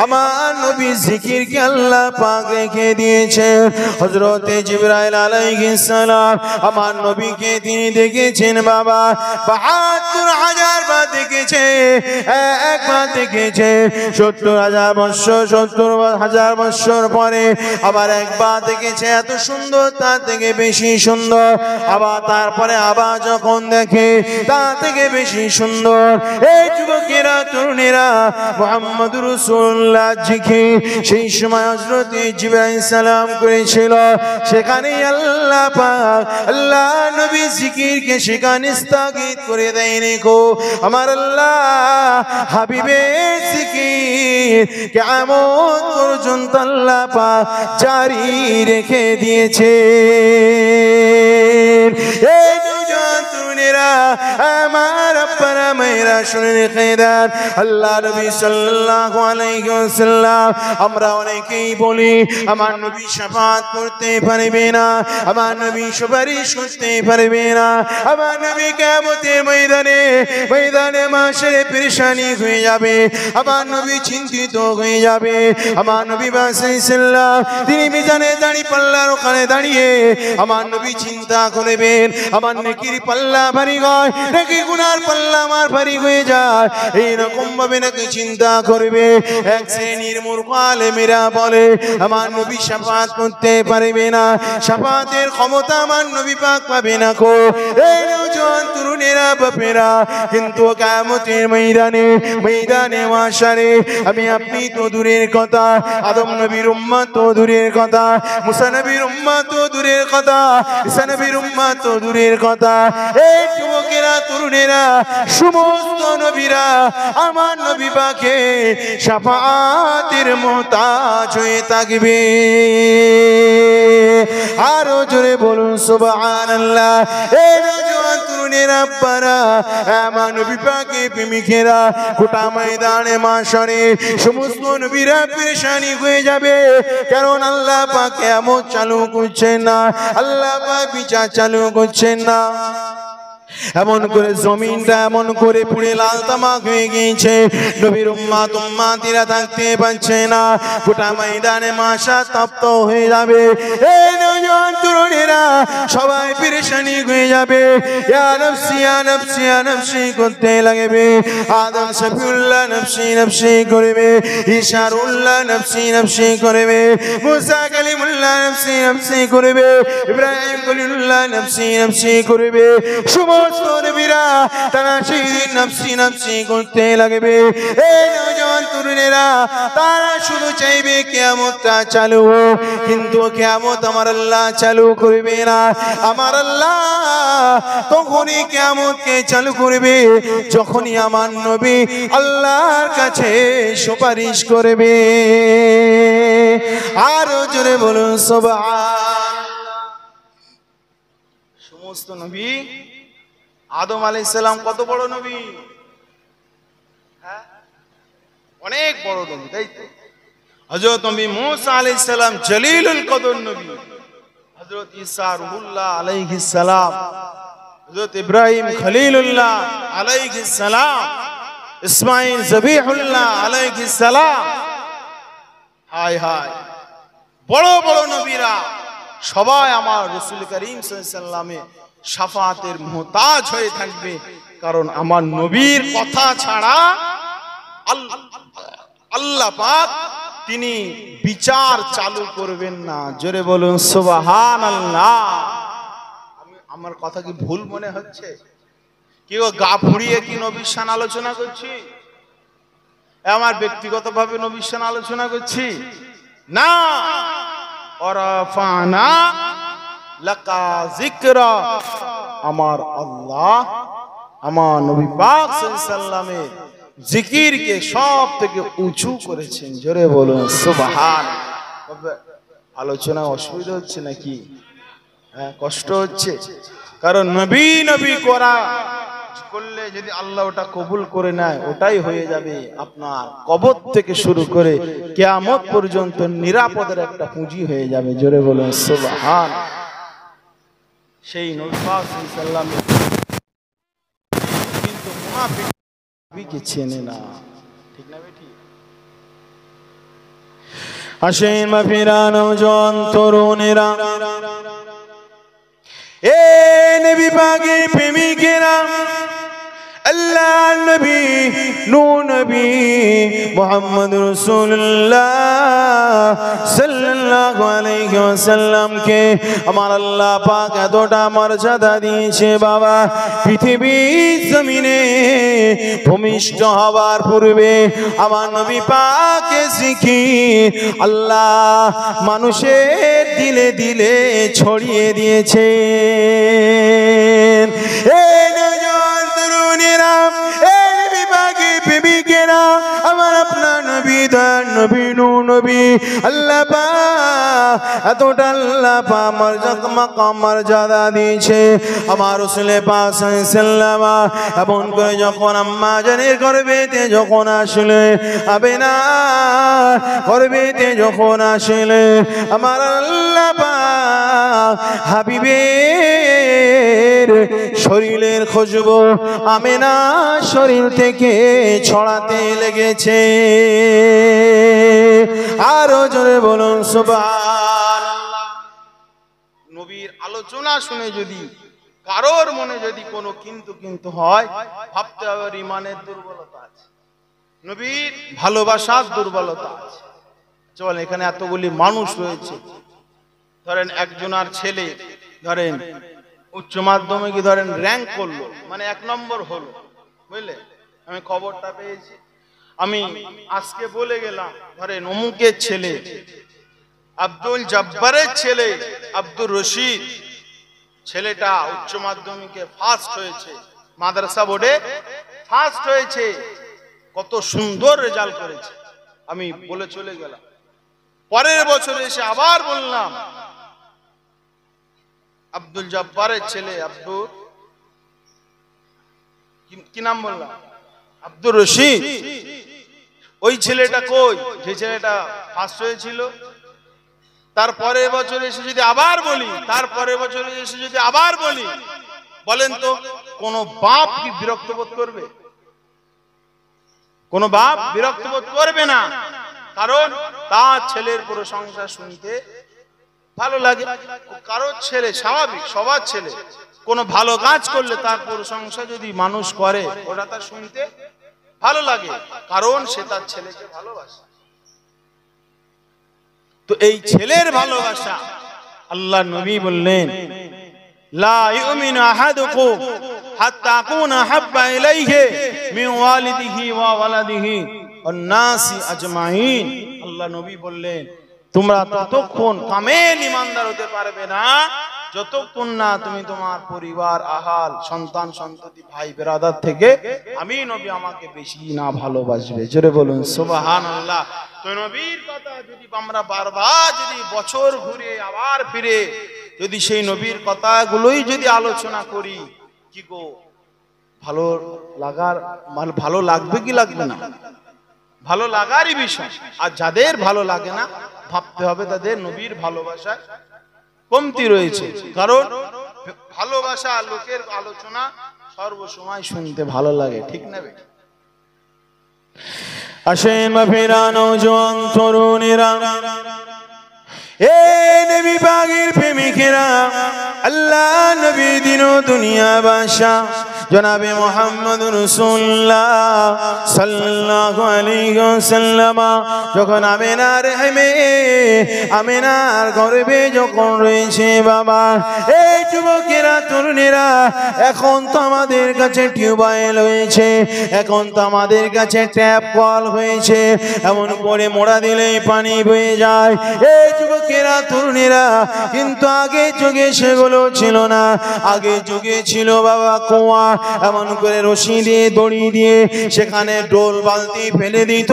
আমার নবী জিকিরকে আল্লাহ পাক রেখে দিয়েছেন। হযরত জিবরাইল আলাইহিস সালাম আমার নবীকে তিনি দেখেছেন বাবা ৭২,০০০ বার দেখেছে, একবার দেখেছে ৭০,০০০ বৎসর, ৭০,০০০ বৎসর পরে আবার একবার দেখেছে। এত সুন্দর, তার থেকে বেশি সুন্দর। আবার তারপরে আবার যখন দেখে তার থেকে বেশি সুন্দর। এই যুবকেরা, তরুণেরা, মুহাম্মদুর রাসূলুল্লাহ জিকির সেই সময় হযরত জিবরাইল আলাইহিস সালাম করেছিল, সেখানেই আল্লাহ পাক আল্লাহ নবী জিকিরকে সেখানে স্থগিত করে দেয়নি গো। আমার আল্লাহ হাবিবের জিকির কিয়ামত পর্যন্ত আল্লাহ পাক জারি রেখে দিয়েছে। এই দুজন তরুণেরা আমার আব্বারা মায়েরা শুনে রেখে দেন, আল্লাহ নবী সাল্লাল্লাহু আলাইহি ওয়াসাল্লাম, আমরা অনেকেই বলি আমার নবী শাফাত করতে পারবে না, আমার নবী সুপারিশ করতে পারবে না, আমার নবী কিয়ামতের ময়দানে মাশারে পেরেশানি হয়ে যাবে, আমার নবী চিন্তিত হয়ে যাবে। আমার নবী সাল্লাল্লাহু তিনি মিজানে দাঁড়িয়ে পাল্লার ওখানে দাঁড়িয়ে আমার নবী চিন্তা করবেন, আমার নেকির পাল্লা ভারী হয় নাকি গুনার পাল্লা আমার ভারী হয়ে যায়, এইরকম ভাবে নাকি চিন্তা করবে। এক শ্রেণীর মূর্খ আলেমেরা বলে আমার নবী শাফাত করতে পারবে না, শাফাতের ক্ষমতা আমার নবী পাক পাবে না গো। এই নওজোয়ান তরুণেরা বাপেরা, কিন্তু কিয়ামতের ময়দানে মাশারে আমি আপনি তো দূরের কথা, আদম নবীর উম্মত তো দূরের কথা, মুসা নবীর উম্মত তো দূরের কথা, ঈসা নবীর উম্মত তো দূরের কথা। এই যুবকেরা, তরুণেরা, সমস্ত নবীরা আমার নবী পাকে শাফাতের মুহতাজ হয়ে থাকবে। আরো জোরে বলুন সুবহানাল্লাহ। এই নওজোয়ান তরুণেরা আব্বারা, আমার নবী পাকে প্রেমিকেরা, গোটা ময়দানে মাশারে সমস্ত নবীরা পেরেশানি হয়ে যাবে, কারণ আল্লাহ পাক কিয়ামত চালু করছেন না, আল্লাহ পাক বিচার চালু করছেন না। এমন করে জমিনটা এমন করে পুড়ে লাল তামাক হয়ে গিয়েছে, নবীর উম্মতিরা থাকতে পারছে না, গোটা ময়দানে মাশা তপ্ত হয়ে যাবে। এই নওজোয়ান তরুণেরা সবাই পেরেশানি হয়ে যাবে, ইয়া নফসি ইয়া নফসি ইয়া নফসি করতে লাগবে। আদম শফিউল্লাহ নফসি নফসি করবে, ঈশারুল্লাহ নফসি নফসি করবে, মুসা কালিমুল্লাহ নফসি নফসি করবে, ইব্রাহিম খলিলুল্লাহ নফসি নফসি করবে। সমস্ত নবীরা তারা সেদিন নফসি নফসি করতে লাগবে। এই নওজোয়ান তরুণেরা তারা শুধু চাইবে কিয়ামতটা চালু হোক, কিন্তু কিয়ামত আমার আল্লাহ চালু করবে না। আমার আল্লাহ তখনই কিয়ামতকে চালু করবে যখনই আমার নবী আল্লাহর কাছে সুপারিশ করবে। আরো জোরে বলুন সুবহান। সমস্ত নবী, আদম আলাইহিস সালাম কত বড় নবী, হ্যাঁ অনেক বড় নবী, তাই তো। হযরত নবী মুসা আলাইহিস সালাম জলিলুল কদর নবী, হযরত ঈসা রুহুল্লাহ আলাইহিস সালাম, হযরত ইব্রাহিম খলিলুল্লাহ আলাইহিস সালাম, ইসমাঈল জবিহুল্লাহ আলাইহিস সালাম। হায় হায়, বড় বড় নবীরা সবাই আমার রাসূল করিম সাল্লাল্লাহু আলাইহি ওয়াসাল্লামে শাফাতের মুহতাজ হয়ে থাকবে, কারণ আমার নবীর কথা ছাড়া আল্লাহ পাক তিনি বিচার চালু করবেন না। জোরে বলুন সুবহানাল্লাহ। আমার কথা কি ভুল মনে হচ্ছে? কেউ গা ফুরিয়ে কি নবীর শান আলোচনা করছি? আমার ব্যক্তিগতভাবে নবীর শান আলোচনা করছি না। ওয়ারাফানা লাকা যিকরা, আমার আল্লাহ আমার নবী পাক সাল্লাল্লাহু আলাইহি ওয়াসাল্লামের জিকিরকে সব থেকে উঁচু করেছেন। জোরে বলুন সুবহানাল্লাহ। আলোচনা অসুবিধা হচ্ছে নাকি? হ্যাঁ, কষ্ট হচ্ছে? কারণ নবী নবী করা করলে যদি আল্লাহ ওটা কবুল করে নেয়, ওটাই হয়ে যাবে আপনার কবর থেকে শুরু করে কিয়ামত পর্যন্ত নিরাপদের একটা পুঁজি হয়ে যাবে। জোরে বলুন সুবহানাল্লাহ। সেই নবী পাক সাল্লাল্লাহু আলাইহি ওয়াসাল্লাম কিন্তু মুনাফিককে চেনে না, ঠিক না বেটি? আসেন মাফিরা নওজোয়ান তরুণেরা, এ নবী পাকের প্রেমিকেরা, আল্লাহ নবী নূর নবী মুহাম্মদ রাসূলুল্লাহ সাল্লাল্লাহু আলাইহি ওয়াসাল্লামকে আমার আল্লাহ পাক এতটা মর্যাদা দিয়েছে বাবা, পৃথিবীর জমিনে ভূমিষ্ঠ হওয়ার পূর্বে আমার নবী পাকে জিকির আল্লাহ মানুষের দিলে দিলে ছড়িয়ে দিয়েছে। আমার আপনার নবী দয়ার নবী নূর নবী আল্লাহ পাক এতটা আল্লাহ পাক মর্যাদা দিয়েছে আমার রাসূল পাক সাল্লাল্লাহু আলাইহি ওয়াসাল্লাম। এমন করে যখন আম্মা জানের গর্ভেতে যখন আসলে আবেনা গর্ভেতে যখন আসলে আমার আল্লাহ পাক হাবিবের শরীরের খুশবু আমেনা শরীর থেকে ছড়াতে লেগেছে। আরো জোরে বলুন সুবহানাল্লাহ। নবীর আলোচনা শুনে যদি কারোর মনে যদি কোনো কিন্তু কিন্তু হয়, ভাবতে হবে ইমানের দুর্বলতা আছে, নবীর ভালোবাসার দুর্বলতা আছে। চল, এখানে এতগুলি মানুষ রয়েছে, ধরেন একজনার ছেলে ধরেন উচ্চ মাধ্যমিকে ধরেন র্যাঙ্ক করলো, মানে 1 নম্বর হলো, বুঝলে? আমি খবরটা পেয়েছি, আমি আজকে বলে গেলাম ধরেন অমুকের ছেলে আব্দুল জব্বারের ছেলে আব্দুর রশিদ ছেলেটা উচ্চ মাধ্যমিকে ফার্স্ট হয়েছে, মাদ্রাসা বোর্ডে ফার্স্ট হয়েছে, কত সুন্দর রেজাল্ট করেছে। আমি বলে চলে গেলাম, পরের বছর এসে আবার বললাম আব্দুল জব্বারের ছেলে আব্দুল কি নাম বললাম, আব্দুর রশিদ, ওই ছেলেটা কই, যে ছেলেটা ফার্স্ট হয়েছিল। তারপরের বছর এসে যদি আবার বলি, তারপরের বছর এসে যদি আবার বলি, বলেন তো কোন বাপ কি বিরক্ত বোধ করবে? কোন বাপ বিরক্ত বোধ করবে না, কারণ তার ছেলের প্রশংসা শুনতে ভালো লাগে। কারোর ছেলে স্বাভাবিক, সবার ছেলে কোন ভালো কাজ করলে তার প্রশংসা যদি মানুষ করে, ওটা তার শুনতে ভালো লাগে, কারণ সে তার ছেলেকে ভালোবাসে। তো এই ছেলের ভালোবাসা আল্লাহ নবী বললেন, লা ইউমিনু আহাদুকুম হাত্তা আকুনা হাব্বা ইলাইহি মিন ওয়ালিদিহি ওয়া ওয়ালাদিহি ওয়ান নাসি আজমাইন। আল্লাহ নবী বললেন, তোমরা ততক্ষণ কামেল ঈমানদার হতে পারবে না যতক্ষণ না তুমি তোমার পরিবার, আহাল, সন্তান সন্ততি, ভাই বেরাদার থেকে আমি নবী আমাকে বেশি না ভালোবাসবে। জোরে বলুন সুবহানাল্লাহ। তো নবীর কথা যদি আমরা বারবার যদি বছর ঘুরে আবার ফিরে যদি সেই নবীর কথাগুলোই যদি আলোচনা করি, কি গো ভালো লাগার, মানে ভালো লাগবে কি লাগবে না? ভালো লাগারই বিষয়। আর যাদের ভালো লাগে না, ভাবতে হবে তাদের নবীর ভালোবাসায় কমতি রয়েছে, কারণ ভালোবাসা লোকের আলোচনা সর্বসময় শুনতে ভালো লাগে, ঠিক না বেটা? আসেন মাফিরা নওজোয়ান তরুণেরা, এ নবী পাকের প্রেমিকেরা, আল্লাহ নবী দিন দুনিয়া বাদশা জনাবে মুহাম্মদ রাসূলুল্লাহ সাল্লাল্লাহু আলাইহি ওয়াসাল্লাম যখন আমিনার রহমে আমিনার গর্ভে যখন রয়েছে বাবা, এই যুবকেরা তরুণীরা, এখন তো আমাদের কাছে টিউবওয়েল হয়েছে, এখন তো আমাদের কাছে ট্যাপ কল হয়েছে, এমন করে মোড়া দিলেই পানি বয়ে যায়। এই যুবকেরা তরুণীরা, কিন্তু আগে যুগে সেগুলো ছিল না। আগে যুগে ছিল বাবা কুয়া, এমন করে রশি দিয়ে দড়ি দিয়ে সেখানে ডোল বালতি ফেলে দিত,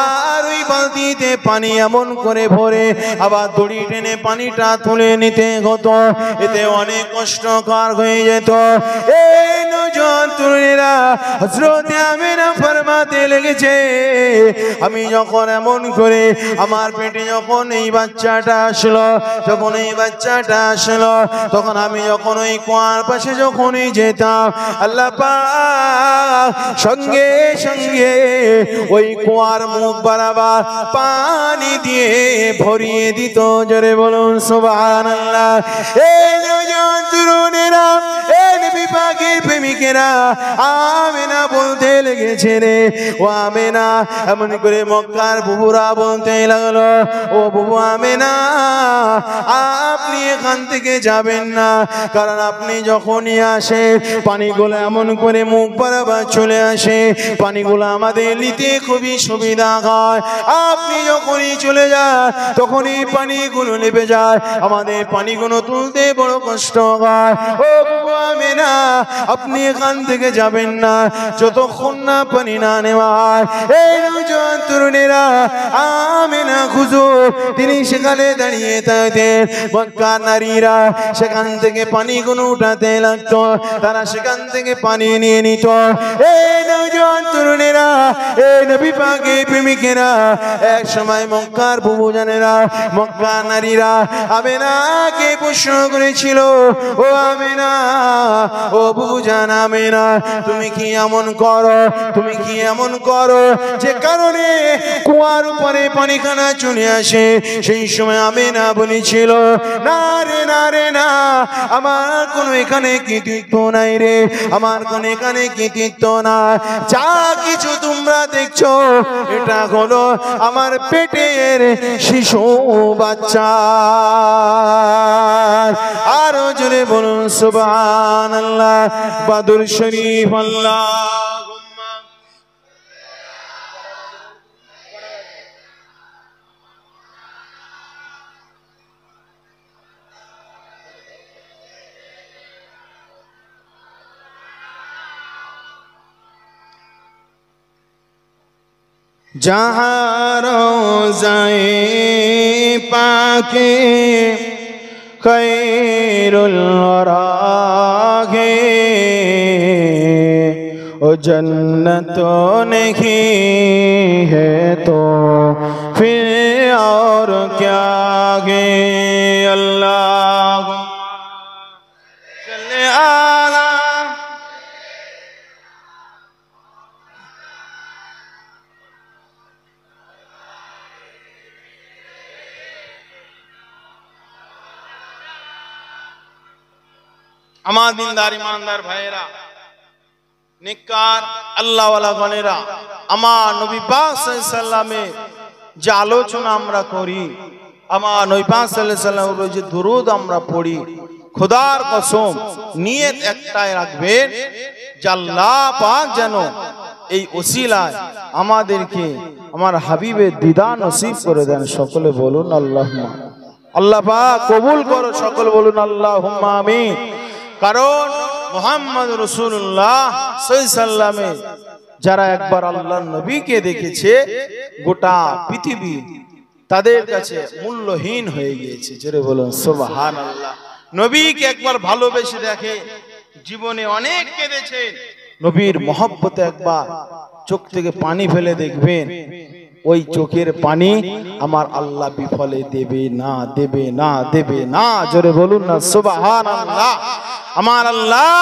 আর ওই বালতিতে পানি এমন করে ভরে আবার দড়ি টেনে পানিটা তুলে নিতে হতো। এতে অনেক কষ্টকর হয়ে যেত। এই নওজোয়ান তরুণীরা হযরত আমিনা ফরমাতে লেগেছে, আমি যখন এমন করে আমার পেটে যখন এই বাচ্চাটা আসলো, যখন এই বাচ্চাটা আসলো, তখন আমি যখন ওই কুয়ার পাশে যখনই যেতাম, আল্লাহ পাক সঙ্গে সঙ্গে ওই কুয়ার মুখ বরাবর পানি দিয়ে ভরিয়ে দিত। জোরে বলুন সুবহানাল্লাহ। এই নওজোয়ান তরুণেরা, এই নবী পাকের প্রেমিকেরা আমিনা বলতে লেগেছে রে, ও আমিনা, এমন করে মক্কার বুবুরা বলতে লাগলো, ও বুবু আমিনা, আপনি এখান থেকে যাবেন না, কারণ আপনি যখনই আসে পানিগুলো এমন করে মুখ বরাবর চলে আসে, পানিগুলো আমাদের নিতে খুবই সুবিধা হয়। আপনি যখনই চলে যান তখনই পানিগুলো নেমে যায়, আমাদের পানিগুলো তুলতে বড় কষ্ট হয়। ও বুবু আমিনা, আপনি এখান থেকে যাবেন না যতক্ষণ না পানি না নেওয়া হয়। এই নওজোয়ান তরুণেরা আমিনা হুজুর তিনি সেখানে দাঁড়িয়ে থাকতেন, মক্কার নারীরা সেখান থেকে পানিগুলো উঠাতে লাগতো, তারা সেখান থেকে পানি নিয়ে নিত। এই নওজোয়ান তরুণেরা, এই নবী পাকের প্রেমিকেরা, এক সময় মক্কার বুবুজানেরা, মক্কার নারীরা আমিনাকে প্রশ্ন করেছিল, ও আমিনা, ও বুবুজান আমিনা, তুমি কি এমন করো, তুমি কি এমন করো যে কারণে কুয়ার উপরে পানিখানা চলে আসে? সেই সময় আমিনা বলেছিল, না রে না রে না, আমার কোনো এখানে কৃতিত্ব নাই রে, আমার কোনো এখানে কৃতিত্ব না, যা কিছু তোমরা দেখছো এটা হলো আমার পেটের শিশু বাচ্চা। আরো জোরে বলুন সুবহানাল্লাহ। বাদুর শরীফ আল্লাহ जहाँ रोज़ाए पाके खैरुल वरा है, ओ जन्नतों नहीं है तो फिर और क्या है। अल्लाहुम्मा सल्ली अला আমার দিনদার ইমানদার ভাইয়েরা, নেককার আল্লাহওয়ালা গণেরা, আমার নবী পাক সাল্লাল্লাহু আলাইহি সাল্লামের যে আলোচনা আমরা করি, আমার নবী পাক সাল্লাল্লাহু আলাইহি সাল্লামের যে দুরূদ আমরা পড়ি, খোদার কসম নিয়ত একটাই রাখবেন যে আল্লাহ পাক যেন এই ওসিলায় আমাদেরকে আমার হাবিবের দিদার নসিব করে দেন। সকলে বলুন আল্লাহুম্মা। আল্লাহ পাক কবুল করো, সকলে বলুন আল্লাহুম্মা আমিন। কারণ মুহাম্মদ রাসূলুল্লাহ সাল্লাল্লাহু আলাইহি সাল্লামে যারা একবার আল্লাহর নবীকে দেখেছে, গোটা পৃথিবী তাদের কাছে মূল্যহীন হয়ে গিয়েছে। জোরে বলুন সুবহানাল্লাহ। নবীকে একবার ভালোবেসে দেখে, জীবনে অনেক কেঁদেছে, নবীর মহব্বতে একবার চোখ থেকে পানি ফেলে দেখবেন, ওই চোখের পানি আমার আল্লাহ বিফলে দেবে না, দেবে না, দেবে না। জোরে বলুন না সুবহানাল্লাহ। আমার আল্লাহ,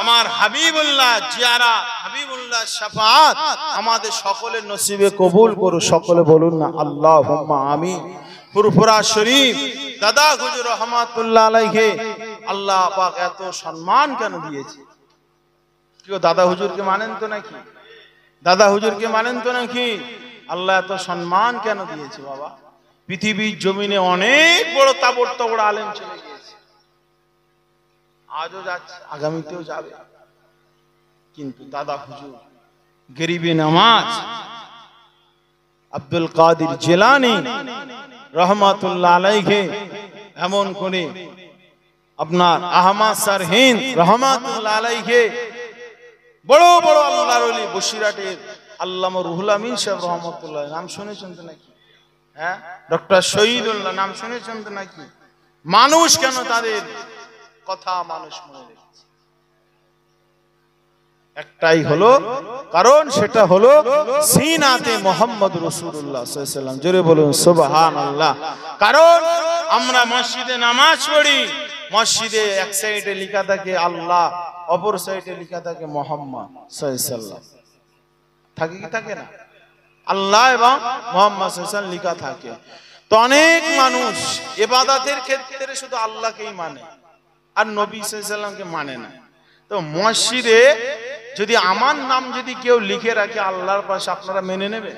আমার হাবিবুল্লাহ জিয়ারা, হাবিবুল্লাহ শাফাআত আমাদের সকলের নসিবে কবুল করো। সকলে বলুন না আল্লাহুম্মা আমিন। ফুরফুরা শরীফ দাদা হুজুর রহমাতুল্লাহ আলাইহি আল্লাহ পাক এত সম্মান কেন দিয়েছে? কেউ দাদা হুজুরকে মানেন তো নাকি? দাদা হুজুরকে মানেন তো নাকি? আল্লাহ এত সম্মান কেন দিয়েছে বাবা? পৃথিবীর জমিনে অনেক বড় তাবড় তাবড় আলেম চলে গিয়েছে, আজও যাচ্ছে, আগামীতেও যাবে, কিন্তু দাদা হুজুর গরিবে নামাজ আব্দুল কাদের জিলানী রহমাতুল্লাহ আলাইহি, এমন করে আপনার আহমদ সারহিন রহমাতুল্লাহ আলাইহি, বড় বড় আল্লাহর ওলি বসিরহাটের আল্লামা রুহুল আমিন সাহেব রহমাতুল্লাহ, নাম শুনেছেন তো নাকি? হ্যাঁ, ডক্টর শহীদুল্লাহ নাম শুনেছেন তো নাকি? মানুষ কেন তাদের কথা মানুষ মনে রেখেছে? একটাই হলো কারণ, সেটা হলো সিনাতে মুহাম্মদ রাসূলুল্লাহ সাল্লাল্লাহু আলাইহি ওয়াসাল্লাম। জোরে বলুন সুবহানাল্লাহ। কারণ আমরা মসজিদে নামাজ পড়ি, মসজিদে এক সাইডে লেখা থাকে আল্লাহ, অপর সাইডে লেখা থাকে মুহাম্মদ সাল্লাল্লাহু আলাইহি ওয়াসাল্লাম। থাকে কি থাকে না? আল্লাহ এবং মুহাম্মদ সাল্লাল্লাহু আলাইহি ওয়াসাল্লাম লেখা থাকে। তো অনেক মানুষ ইবাদতের ক্ষেত্রে শুধু আল্লাহকেই মানে আর নবী সাল্লাল্লাহু আলাইহি ওয়াসাল্লামকে মানে না। তো মসজিদে যদি আমার নাম যদি কেউ লিখে রাখে আল্লাহর পাশে, আপনারা মেনে নেবেন?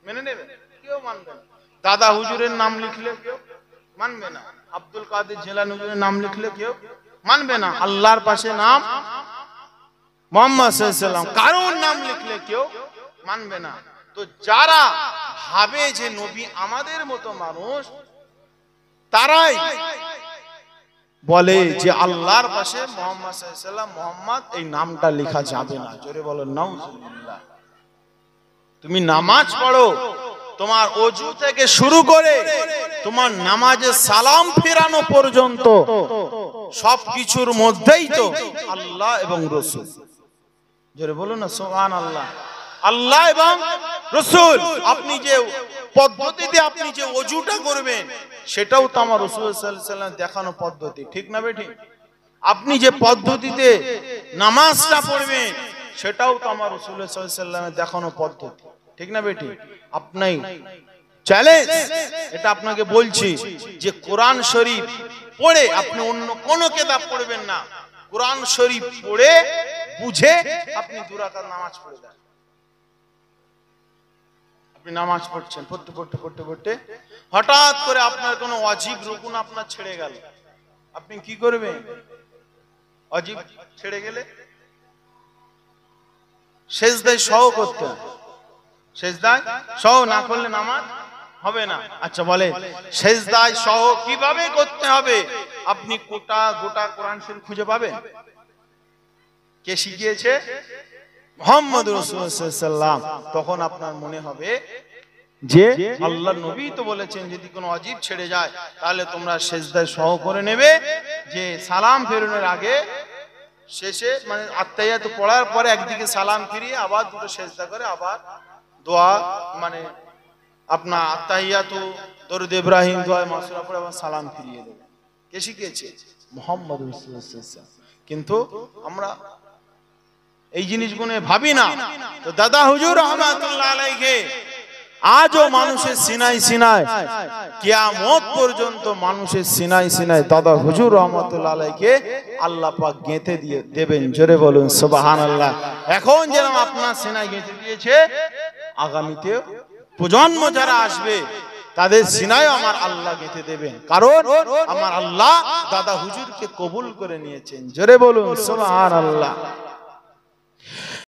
মেনে নেবেন? কেউ মানবে না। দাদা হুজুরের নাম লিখলে কেউ মানবে না, আব্দুল কাদের জিলানী হুজুরের নাম লিখলে কেউ মানবে না। আল্লাহর পাশে নাম মুহাম্মদ সাল্লাল্লাহু আলাইহি ওয়াসাল্লাম, কারোর নাম লিখলে কেউ মানবে না। তো যারা ভাবে যে নবী আমাদের মতো মানুষ, তারাই বলে যে আল্লাহর পাশে মুহাম্মদ সাল্লাল্লাহু আলাইহি ওয়াসাল্লাম, মুহাম্মদ এই নামটা লেখা যাবে না। জোরে বলো নাউজুবিল্লাহ। তুমি নামাজ পড়ো, তোমার ওযু থেকে শুরু করে তোমার নামাজে সালাম ফেরানো পর্যন্ত সবকিছুর মধ্যেই তো আল্লাহ এবং রাসূল। জোরে বলো না সুবহানাল্লাহ। আল্লাহ এবং রাসূল, আপনি যে পদ্ধতিতে আপনি যে ওযুটা করবেন সেটাও তো আমার রাসূল সাল্লাল্লাহু আলাইহি ওয়াসাল্লাম দেখানো পদ্ধতি, ঠিক না বেটি? আপনি যে পদ্ধতিতে নামাজটা পড়বেন সেটাও তো আমার রাসূল সাল্লাল্লাহু আলাইহি ওয়াসাল্লামের দেখানো পদ্ধতি, ঠিক না বেটি? আপনি চ্যালেঞ্জ, এটা আপনাকে বলছি যে কোরআন শরীফ পড়ে আপনি অন্য কোনো কিতাব পড়বেন না, কোরআন শরীফ পড়ে বুঝে আপনি দুই রাকাত নামাজ পড়ে দেন। আপনি নামাজ পড়ছেন, পড়তে পড়তে পড়তে পড়তে হঠাৎ করে আপনার কোনো ওয়াজিব রুকুন আপনার ছেড়ে গেল, আপনি কি করবেন? ওয়াজিব ছেড়ে গেলে সেজদায় সহ করতে হবে, সেজদায় সহ না করলে নামাজ হবে না। আচ্ছা বলে সেজদায় সহ কিভাবে করতে হবে? আপনি গোটা গোটা কোরআন শরীফ খুঁজে পাবেন? কে শিখিয়েছে? মুহাম্মদ রাসূলুল্লাহ সাল্লাল্লাহু আলাইহি ওয়াসাল্লাম। তখন আপনার মনে হবে যে আল্লাহর নবী তো বলেছেন যদি কোনো ওয়াজিব ছেড়ে যায় তাহলে তোমরা সেজদায় সহ করে নেবে, যে সালাম ফেরানোর আগে শেষে মানে আত্তাহিয়াতু পড়ার পরে একদিকে সালাম ফিরিয়ে আবার দুটো সেজদা করে আবার দোয়া, মানে আপনার আত্তাহিয়াতু দরুদ ইব্রাহিম দোয়া মাসুরা পড়ে আবার সালাম ফিরিয়ে দেবে। কে শিখিয়েছে? মুহাম্মদ রাসূলুল্লাহ সাল্লাল্লাহু আলাইহি ওয়াসাল্লাম। কিন্তু আমরা এই জিনিসগুলো ভাবি না। তো দাদা হুজুর রহমাতুল্লাহ আলাইহি আজও মানুষের সিনাই সিনাই কিয়ামত পর্যন্ত মানুষের সিনাই সিনাই দাদা হুজুর রহমাতুল্লাহ আলাইহি আল্লাহ পাক গেঁথে দিয়ে দেবেন। জোরে বলুন সুবহানাল্লাহ। এখন যেরকম আপনার সিনাই গেঁথে দিয়েছে, আগামীতে প্রজন্ম যারা আসবে তাদের সিনায় আমার আল্লাহ গেঁথে দেবেন, কারণ আমার আল্লাহ দাদা হুজুরকে কবুল করে নিয়েছেন। জোরে বলুন সুবহানাল্লাহ।